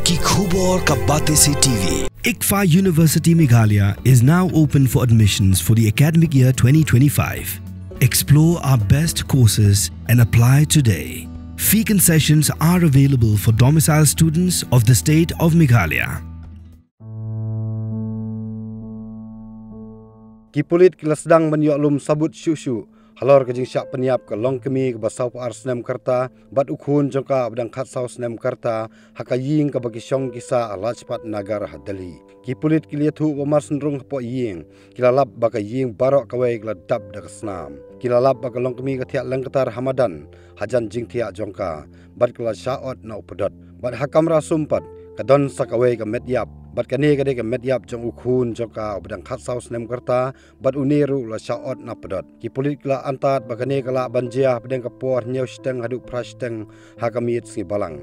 Ki Khubor Ka Bate Se TV. ICFA University Meghalaya is now open for admissions for the academic year 2025. Explore our best courses and apply today. Fee concessions are available for domicile students of the state of Meghalaya. Kipulit kila sedang menyaklum sabut syushu. Halor kajing syak peniap ke long kemi ke basau par senem karta bat ukhun jongka bedang khat sau senem karta hakaying ke bagi syong kisa ala cepat nagar hadali. Kipulit kilia thu pamar senrung po ying kilalap baka ying barok kawai kila dab dak senam. Kilalap baka long kemi ke tiak lengketar hamadan hajan jing tiak jongka bat kila syaot na upedot bat hakam rasumpat kadon sakawai ke medyap bat kane kade ke medyap jong ukhun jongka bedang khat sau senem karta bat uniru la syaot na pedot kipulit kila antat bakane kala banjiah bedang kapor nyau steng haduk prasteng hakamit si balang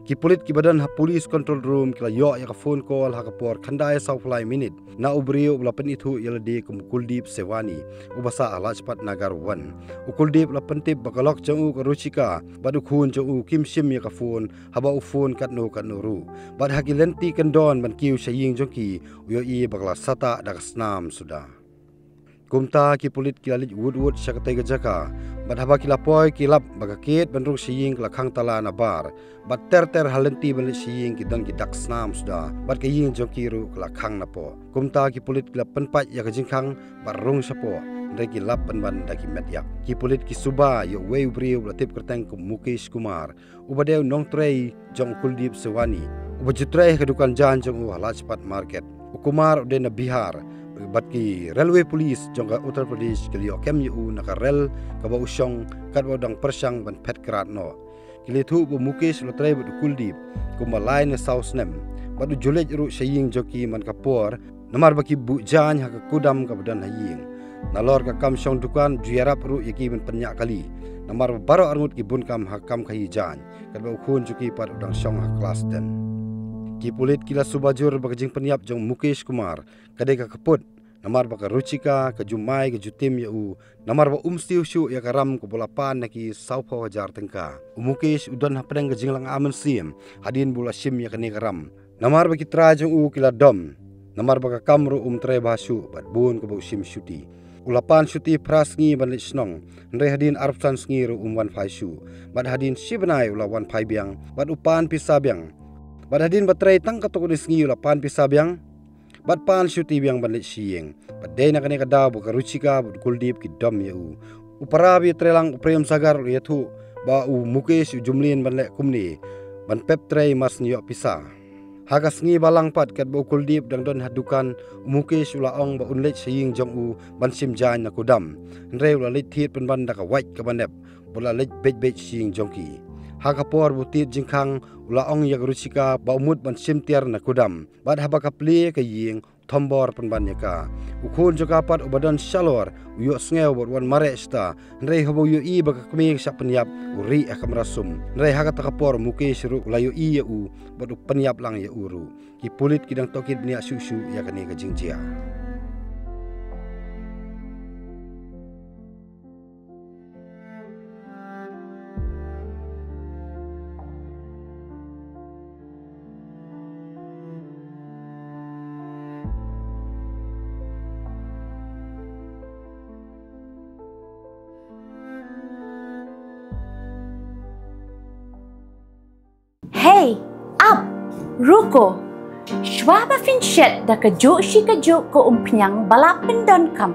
kipulit kibadan ha police control room kila yo ya ka phone call hakapor khandai sau fly minute na ubriu la penithu yeladi kum kuldip sewani ubasa ala cepat nagar wan ukuldip la pentip bakalok jong u ruchika bat ukhun jong u kimsim ya ka phone haba u phone katno ru bat hakilenti kendon ban kiu saying jongki uyo i bakla sata dak snam sudah kumta kipulit kilalit wood syakatai gajaka bat haba kilapoi kilap bagaket benrung saying kala khang tala na bar bat ter halenti ban saying kidan gidak snam sudah bat kaying jongki ru kala khang na po kumta kipulit kila penpat ya kajingkhang barung sapo regi lap ban daki medyap kipulit kisuba yo wei briu latip kerteng kum Mukesh Kumar ubadeu nong trei jong kuldip sewani ubajutrei kedukan jan jong hala cepat market ukumar de na Bihar bat ki railway police jong ka Uttar Pradesh kelio KMU naka rel ka ba usong kat ba dang persang ban phet krat no kili thu bu Mukesh lotrei bu kuldip kumalai na south nem bat julej ru saying joki man kapor namar baki bu jan ha ka kudam ka badan haying nalor ka kam syong dukan juyarap ru yaki ben penyak kali namar baro arngut ki bun kam hakam khayi jan kat ba ukhun juki par udang syong ha kelas den kipulit kila subajur bakajing peniap jong Mukesh Kumar kadai ka keput namar baka ruchika ka jumai ka jutim ya u namar ba umstiu syu ya karam ko bolapan naki saupo hajar tengka Mukesh udan hapdeng ka jinglang amen sim hadin bula sim ya kane karam namar baki tra jong u kila dom namar baka kamru tre basu bat bun ko ba sim syuti ulapan syuti prasngi banlit snong ndre hadin arpsan sngi ru wan phai syu bat hadin sibnai ula wan phai biang bat upan pisabiang bat hadin batrai tang katok ni sngi ulapan pisabiang bat pan syuti biang banlit sieng bat dei nakane kada bu karuchika bu kuldip ki dom ya u uparabi trelang prem sagar ya thu ba u Mukesh jumlin banle kumni ban pep trei mas nyo pisa hagas ngi balang pat kat bu kuldip dang don hadukan Mukesh ula ong ba unlet saying jong u ban sim jan na kudam ndre ula lit thiet pen ban da ka white ka banep bula lit bej saying jongki hakapor butit jingkhang ula ong yak ruchika ba umut ban sim tiar na kudam bad haba ka ple ka ying thombor pen ban yaka ukhun joka pat ubadan shalor uyo sngew bot wan mare sta ndre hobo yo i ba ka kmi sa penyap uri akamrasum ndre hakata kapor Mukesh ru ula yo i ya u bot penyap lang ya uru kipulit kidang tokit bnia susu ya kane ka jingjia Hey, up, ruko. Shwa fin shet da ka jo shi ka jo ko umpnyang balapin don kam.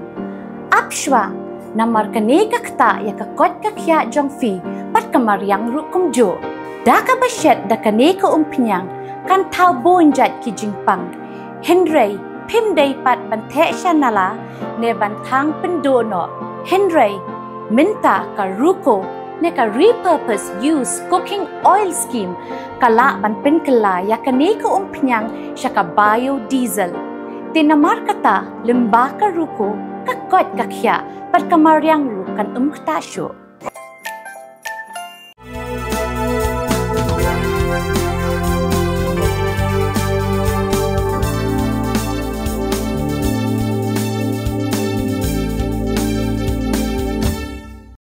Up shwa, namar ka ne ka kta ya ka kot ka kya jong fi pat kamar yang rukum jo. Da ka ba shet da ka ne ka umpnyang kan tau bon jat ki jingpang. Henry, pim day pat ban the shanala ne ban thang pendo no. Henry, minta ka ruko neka repurpose use cooking oil scheme kala ban pen kala ya kane ko umpnyang syaka biodiesel tinamar kata lemba ka ruko kakot kakya pat kamaryang ru kan kta syo